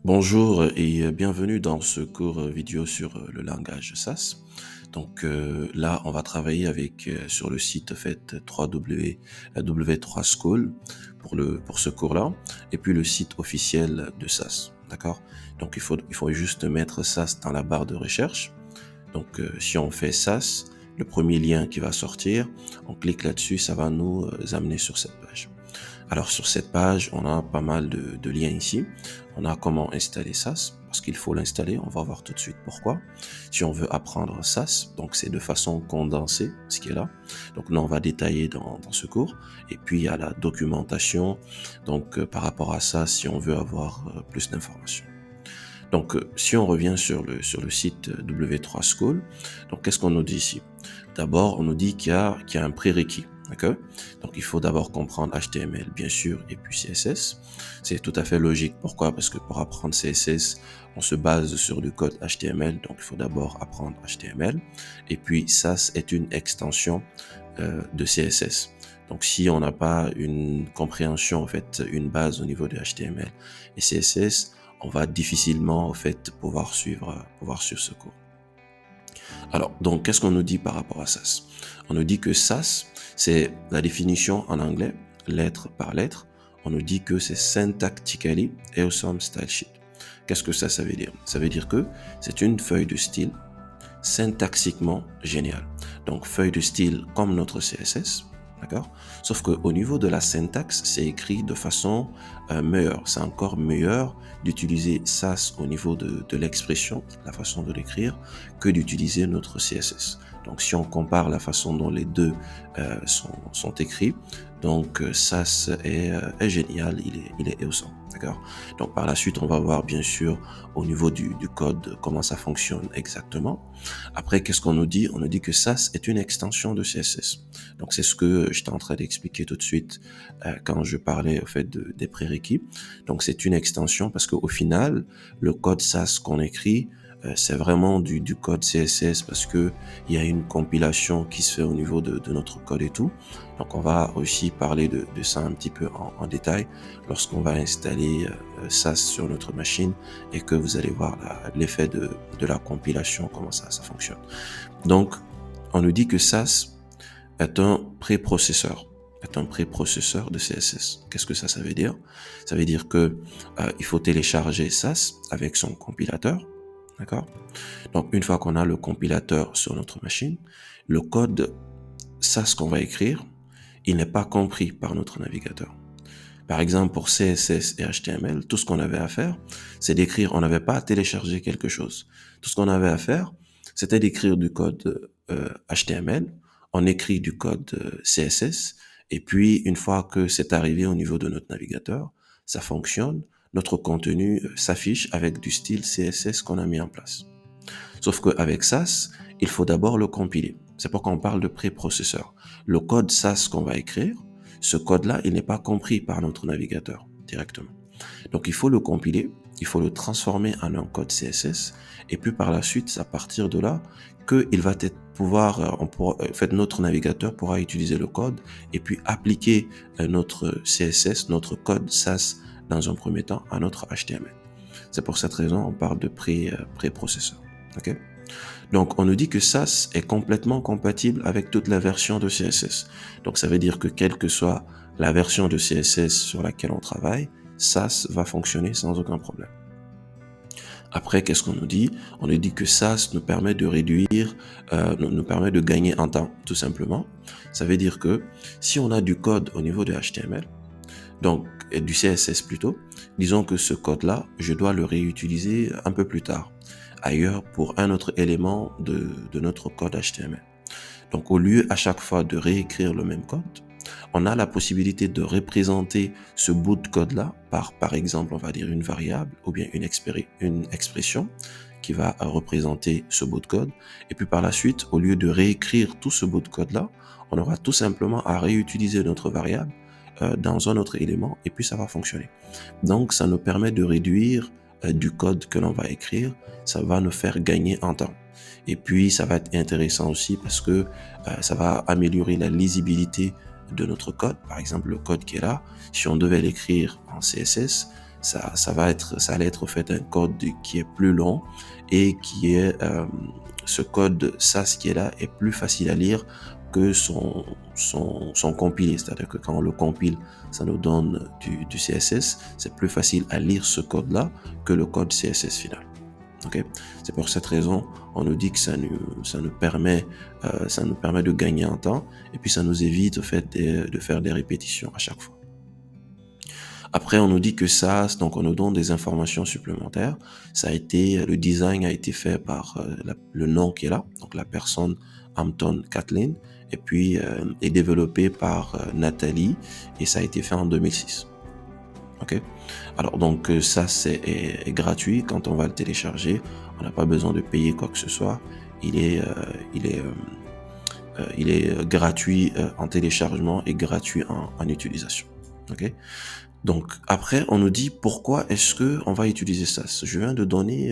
Bonjour et bienvenue dans ce cours vidéo sur le langage SAS. Là, on va travailler avec sur le site fait 3W, W3School pour ce cours-là, et puis le site officiel de SAS. D'accord? Donc il faut juste mettre SAS dans la barre de recherche. Si on fait SAS, le premier lien qui va sortir, on clique là-dessus, ça va nous amener sur cette page. Alors sur cette page, on a pas mal de liens ici. On a comment installer SAS, parce qu'il faut l'installer, on va voir tout de suite pourquoi. Si on veut apprendre SAS, donc c'est de façon condensée, ce qui est là. Donc nous, on va détailler dans ce cours. Et puis il y a la documentation, par rapport à ça, si on veut avoir plus d'informations. Si on revient sur le site W3School, donc qu'est-ce qu'on nous dit ici? D'abord, on nous dit qu'il y a un prérequis. D'accord? Donc, il faut d'abord comprendre HTML, bien sûr, et puis CSS. C'est tout à fait logique. Pourquoi? Parce que pour apprendre CSS, on se base sur du code HTML. Donc, il faut d'abord apprendre HTML. Et puis, SAS est une extension de CSS. Donc, si on n'a pas une compréhension, en fait, une base au niveau de HTML et CSS, on va difficilement, en fait, pouvoir suivre ce cours. Alors, donc, qu'est-ce qu'on nous dit par rapport à SAS? On nous dit que SAS, c'est la définition en anglais, lettre par lettre. On nous dit que c'est syntactically awesome style sheet. Qu'est-ce que ça veut dire? Ça veut dire que c'est une feuille de style syntaxiquement géniale. Donc, feuille de style comme notre CSS, d'accord? Sauf qu'au niveau de la syntaxe, c'est écrit de façon meilleure. C'est encore meilleur d'utiliser SAS au niveau de l'expression, la façon de l'écrire, que d'utiliser notre CSS. Donc, si on compare la façon dont les deux sont écrits, SAS est génial, il est awesome, d'accord? Donc, par la suite, on va voir bien sûr au niveau du code comment ça fonctionne exactement. Après, qu'est-ce qu'on nous dit? On nous dit que SAS est une extension de CSS. Donc, c'est ce que j'étais en train d'expliquer tout de suite quand je parlais au fait des prérequis. Donc, c'est une extension parce qu'au final, le code SAS qu'on écrit, c'est vraiment du code CSS parce que il y a une compilation qui se fait au niveau de notre code et tout. Donc, on va aussi parler de ça un petit peu en détail lorsqu'on va installer SAS sur notre machine et que vous allez voir l'effet de la compilation, comment ça fonctionne. Donc, on nous dit que SAS est un préprocesseur de CSS. Qu'est-ce que ça veut dire? Ça veut dire que il faut télécharger SAS avec son compilateur, d'accord? Donc, une fois qu'on a le compilateur sur notre machine, le code SAS qu'on va écrire, il n'est pas compris par notre navigateur. Par exemple, pour CSS et HTML, tout ce qu'on avait à faire, c'est d'écrire, on n'avait pas à télécharger quelque chose. Tout ce qu'on avait à faire, c'était d'écrire du code HTML, on écrit du code CSS, et puis une fois que c'est arrivé au niveau de notre navigateur, ça fonctionne, notre contenu s'affiche avec du style CSS qu'on a mis en place. Sauf qu'avec SAS, il faut d'abord le compiler. C'est pourquoi on parle de préprocesseur. Le code SAS qu'on va écrire, ce code-là, il n'est pas compris par notre navigateur directement. Donc il faut le compiler, il faut le transformer en un code CSS, et puis par la suite, c'est à partir de là qu'il va notre navigateur pourra utiliser le code et puis appliquer notre CSS, notre code SAS dans un premier temps à notre HTML. C'est pour cette raison on parle de préprocesseur. Okay? Donc, on nous dit que SAS est complètement compatible avec toute la version de CSS. Donc, ça veut dire que quelle que soit la version de CSS sur laquelle on travaille, SAS va fonctionner sans aucun problème. Après, qu'est-ce qu'on nous dit? On nous dit que SAS nous permet de réduire, nous permet de gagner en temps, tout simplement. Ça veut dire que si on a du code au niveau de HTML, donc du CSS plutôt, disons que ce code-là, je dois le réutiliser un peu plus tard, ailleurs pour un autre élément de notre code HTML. Donc au lieu à chaque fois de réécrire le même code, on a la possibilité de représenter ce bout de code-là par exemple, on va dire une variable ou bien une expression qui va représenter ce bout de code. Et puis par la suite, au lieu de réécrire tout ce bout de code-là, on aura tout simplement à réutiliser notre variable dans un autre élément et puis ça va fonctionner. Donc ça nous permet de réduire du code que l'on va écrire, ça va nous faire gagner en temps. Et puis ça va être intéressant aussi parce que ça va améliorer la lisibilité de notre code. Par exemple, le code qui est là, si on devait l'écrire en CSS, ça allait être au fait un code qui est plus long et qui est ce code SAS qui est là est plus facile à lire que son compilé. C'est-à-dire que quand on le compile, ça nous donne du CSS. C'est plus facile à lire ce code-là que le code CSS final. Okay. C'est pour cette raison, on nous dit que ça nous permet de gagner en temps et puis ça nous évite au fait de faire des répétitions à chaque fois. Après, on nous dit que ça, donc on nous donne des informations supplémentaires. Le design a été fait par le nom qui est là, donc la personne Hampton Kathleen, et puis est développé par Nathalie et ça a été fait en 2006. Ok. Alors donc ça est gratuit quand on va le télécharger. On n'a pas besoin de payer quoi que ce soit. Il est gratuit en téléchargement et gratuit en utilisation. Ok. Donc après, on nous dit pourquoi est-ce que on va utiliser ça. Je viens de donner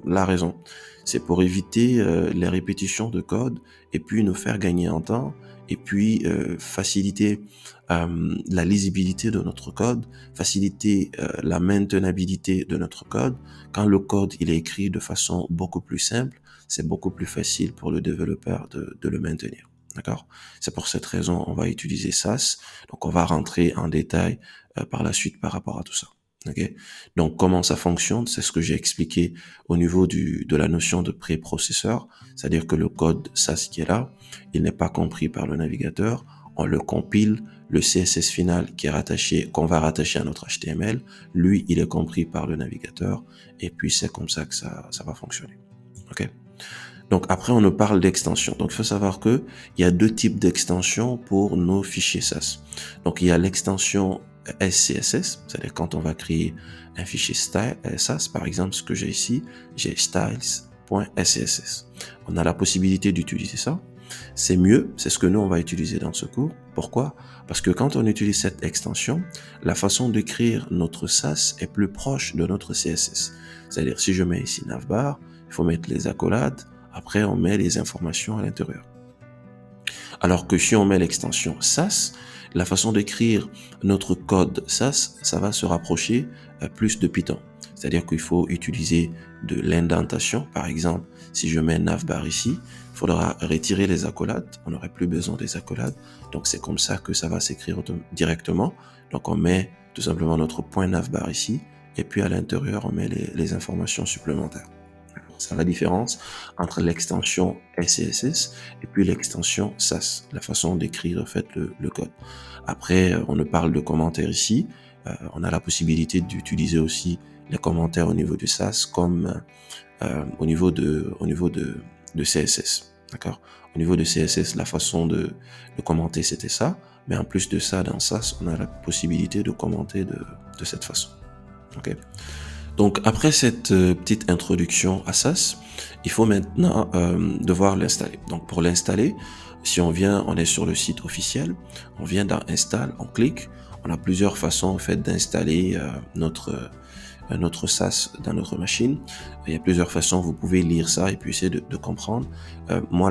la raison. C'est pour éviter les répétitions de code et puis nous faire gagner en temps et puis faciliter la lisibilité de notre code, faciliter la maintenabilité de notre code. Quand le code il est écrit de façon beaucoup plus simple, c'est beaucoup plus facile pour le développeur de le maintenir. D'accord? C'est pour cette raison on va utiliser SAS. Donc on va rentrer en détail par la suite par rapport à tout ça. Okay. Donc comment ça fonctionne, c'est ce que j'ai expliqué au niveau de la notion de préprocesseur, c'est-à-dire que le code SAS qui est là, il n'est pas compris par le navigateur, on le compile, le CSS final qui est rattaché, qu'on va rattacher à notre HTML, lui il est compris par le navigateur et puis c'est comme ça que ça va fonctionner. Ok. Donc après on nous parle d'extension. Donc il faut savoir que il y a deux types d'extensions pour nos fichiers SAS. Donc il y a l'extension SCSS, c'est-à-dire quand on va créer un fichier style, SAS, par exemple ce que j'ai ici, j'ai styles.scss. On a la possibilité d'utiliser ça. C'est mieux, c'est ce que nous on va utiliser dans ce cours. Pourquoi? Parce que quand on utilise cette extension, la façon d'écrire notre SAS est plus proche de notre CSS. C'est-à-dire si je mets ici navbar, il faut mettre les accolades, après on met les informations à l'intérieur. Alors que si on met l'extension SAS, la façon d'écrire notre code SAS, ça va se rapprocher plus de Python. C'est-à-dire qu'il faut utiliser de l'indentation. Par exemple, si je mets navbar ici, il faudra retirer les accolades. On n'aurait plus besoin des accolades. Donc c'est comme ça que ça va s'écrire directement. Donc on met tout simplement notre point navbar ici. Et puis à l'intérieur, on met les informations supplémentaires. C'est la différence entre l'extension SCSS et puis l'extension SAS, la façon d'écrire en fait le code. Après, on nous parle de commentaires ici. On a la possibilité d'utiliser aussi les commentaires au niveau du SAS comme au niveau de CSS. D'accord? Au niveau de CSS, la façon de commenter, c'était ça. Mais en plus de ça, dans SAS, on a la possibilité de commenter de cette façon. Ok? Donc après cette petite introduction à SAS, il faut maintenant devoir l'installer. Donc pour l'installer, si on vient, on est sur le site officiel, on vient dans Install, on clique, on a plusieurs façons en fait d'installer notre SAS dans notre machine. Il y a plusieurs façons, vous pouvez lire ça et puis essayer de comprendre. Moi,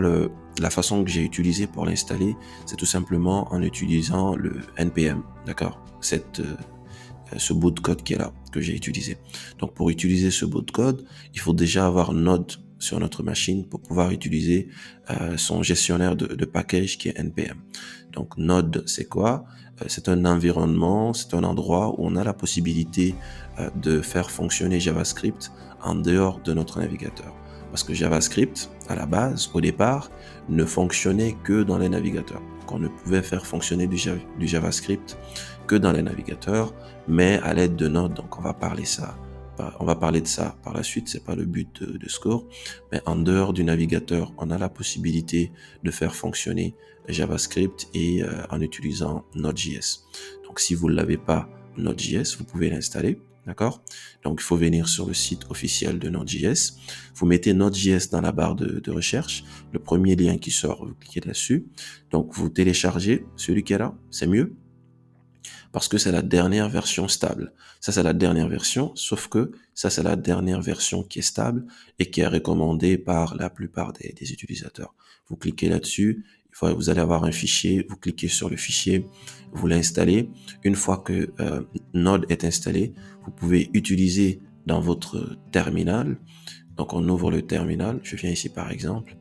la façon que j'ai utilisée pour l'installer, c'est tout simplement en utilisant le npm, d'accord? Ce bout de code qui est là, que j'ai utilisé. Donc pour utiliser ce bout de code, il faut déjà avoir Node sur notre machine pour pouvoir utiliser son gestionnaire de package qui est npm. Donc Node, c'est quoi? C'est un environnement, c'est un endroit où on a la possibilité de faire fonctionner JavaScript en dehors de notre navigateur. Parce que JavaScript, à la base, au départ, ne fonctionnait que dans les navigateurs. Qu'on ne pouvait faire fonctionner du JavaScript que dans les navigateurs, mais à l'aide de Node. Donc on va parler de ça par la suite, c'est pas le but de ce cours, mais en dehors du navigateur, on a la possibilité de faire fonctionner JavaScript et en utilisant Node.js. Donc si vous ne l'avez pas Node.js, vous pouvez l'installer. D'accord? Donc, il faut venir sur le site officiel de Node.js. Vous mettez Node.js dans la barre de recherche. Le premier lien qui sort, vous cliquez dessus. Donc, vous téléchargez celui qui est là. C'est mieux parce que c'est la dernière version stable. Ça, c'est la dernière version, sauf que ça, c'est la dernière version qui est stable et qui est recommandée par la plupart des utilisateurs. Vous cliquez là-dessus, Vous allez avoir un fichier, vous cliquez sur le fichier, vous l'installez. Une fois que Node est installé, vous pouvez utiliser dans votre terminal. Donc on ouvre le terminal, je viens ici par exemple,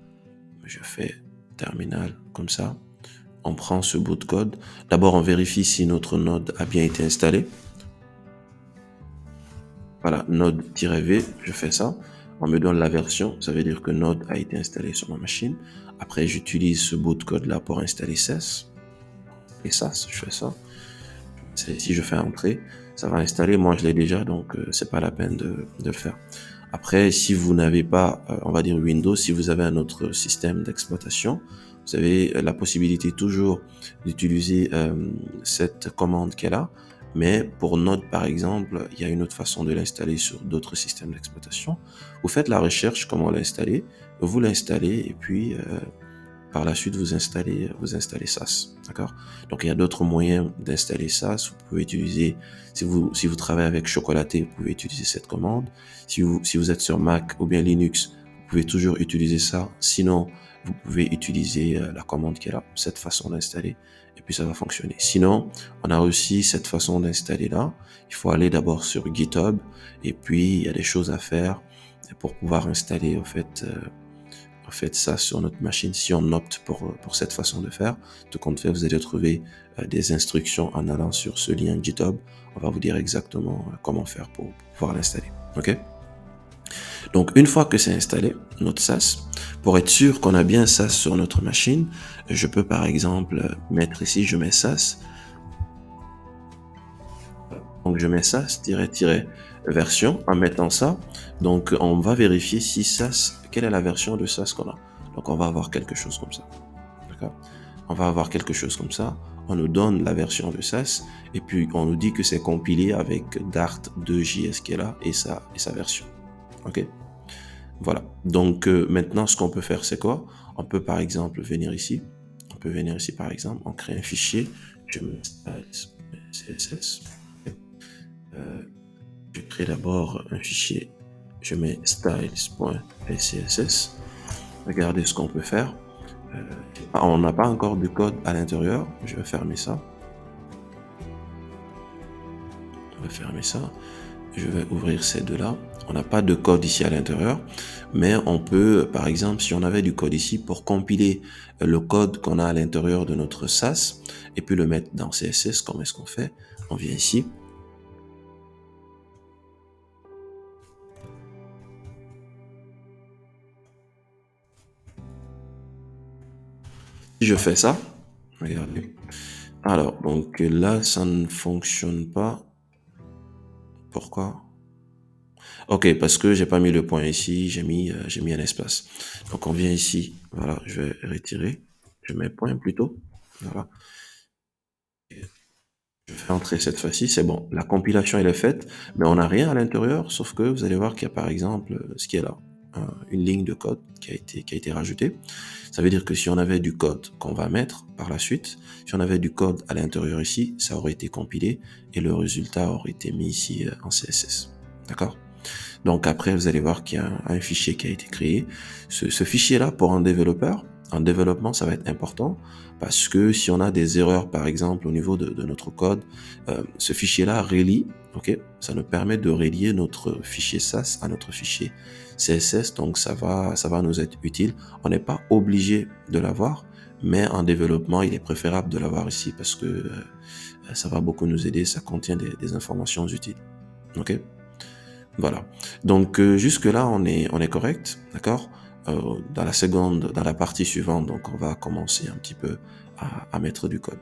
je fais terminal comme ça. On prend ce bout de code. D'abord, on vérifie si notre Node a bien été installé. Voilà, Node-V, je fais ça. On me donne la version, ça veut dire que Node a été installé sur ma machine. Après, j'utilise ce bout de code là pour installer SAS. Et SAS, je fais ça. Si je fais entrer, ça va installer. Moi, je l'ai déjà, donc c'est pas la peine de le faire. Après, si vous n'avez pas, on va dire Windows, si vous avez un autre système d'exploitation, vous avez la possibilité toujours d'utiliser cette commande qui est là. Mais pour Node, par exemple, il y a une autre façon de l'installer sur d'autres systèmes d'exploitation. Vous faites la recherche, comment l'installer, vous l'installez et puis par la suite, vous installez SAS, d'accord? Donc, il y a d'autres moyens d'installer SAS. Vous pouvez utiliser, si vous travaillez avec Chocolaté, vous pouvez utiliser cette commande. Si vous êtes sur Mac ou bien Linux, vous pouvez toujours utiliser ça. Sinon, vous pouvez utiliser la commande qui est là, cette façon d'installer, et puis ça va fonctionner. Sinon, on a aussi cette façon d'installer là. Il faut aller d'abord sur GitHub, et puis il y a des choses à faire pour pouvoir installer, en fait ça sur notre machine. Si on opte pour cette façon de faire, tout compte fait, vous allez trouver des instructions en allant sur ce lien GitHub. On va vous dire exactement comment faire pour pouvoir l'installer. Ok? Donc, une fois que c'est installé, notre SAS, pour être sûr qu'on a bien SAS sur notre machine, je peux par exemple mettre ici, je mets SAS. Donc, je mets SAS-version en mettant ça. Donc, on va vérifier si SAS, quelle est la version de SAS qu'on a. Donc, on va avoir quelque chose comme ça. D'accord? On va avoir quelque chose comme ça. On nous donne la version de SAS et puis on nous dit que c'est compilé avec Dart2JS qui est là et sa version. Ok? Voilà. Donc, maintenant, ce qu'on peut faire, c'est quoi? On peut par exemple venir ici. On peut venir ici par exemple, on crée un fichier. Je mets CSS. Je crée d'abord un fichier, je mets styles.css. Regardez ce qu'on peut faire. On n'a pas encore de code à l'intérieur. Je vais fermer ça. Je vais ouvrir ces deux-là. On n'a pas de code ici à l'intérieur, mais on peut, par exemple, si on avait du code ici, pour compiler le code qu'on a à l'intérieur de notre SAS et puis le mettre dans CSS, comment est-ce qu'on fait? On vient ici. Si je fais ça, regardez. Alors, donc là, ça ne fonctionne pas. Pourquoi? Ok, parce que j'ai pas mis le point ici, j'ai mis un espace. Donc on vient ici, voilà, je vais retirer, je mets point plutôt, voilà. Je fais entrer cette fois-ci, c'est bon. La compilation elle est faite, mais on n'a rien à l'intérieur, sauf que vous allez voir qu'il y a par exemple ce qui est là, une ligne de code qui a été rajoutée. Ça veut dire que si on avait du code qu'on va mettre par la suite, si on avait du code à l'intérieur ici, ça aurait été compilé et le résultat aurait été mis ici en CSS. D'accord? Donc après, vous allez voir qu'il y a un fichier qui a été créé. Ce fichier-là, pour un développeur, en développement, ça va être important parce que si on a des erreurs, par exemple, au niveau de notre code, ce fichier-là relie, ok, ça nous permet de relier notre fichier SAS à notre fichier CSS, donc ça va nous être utile. On n'est pas obligé de l'avoir, mais en développement, il est préférable de l'avoir ici parce que ça va beaucoup nous aider, ça contient des informations utiles. Ok? Voilà. Donc jusque là on est correct, d'accord. Dans la partie suivante, donc on va commencer un petit peu à mettre du code.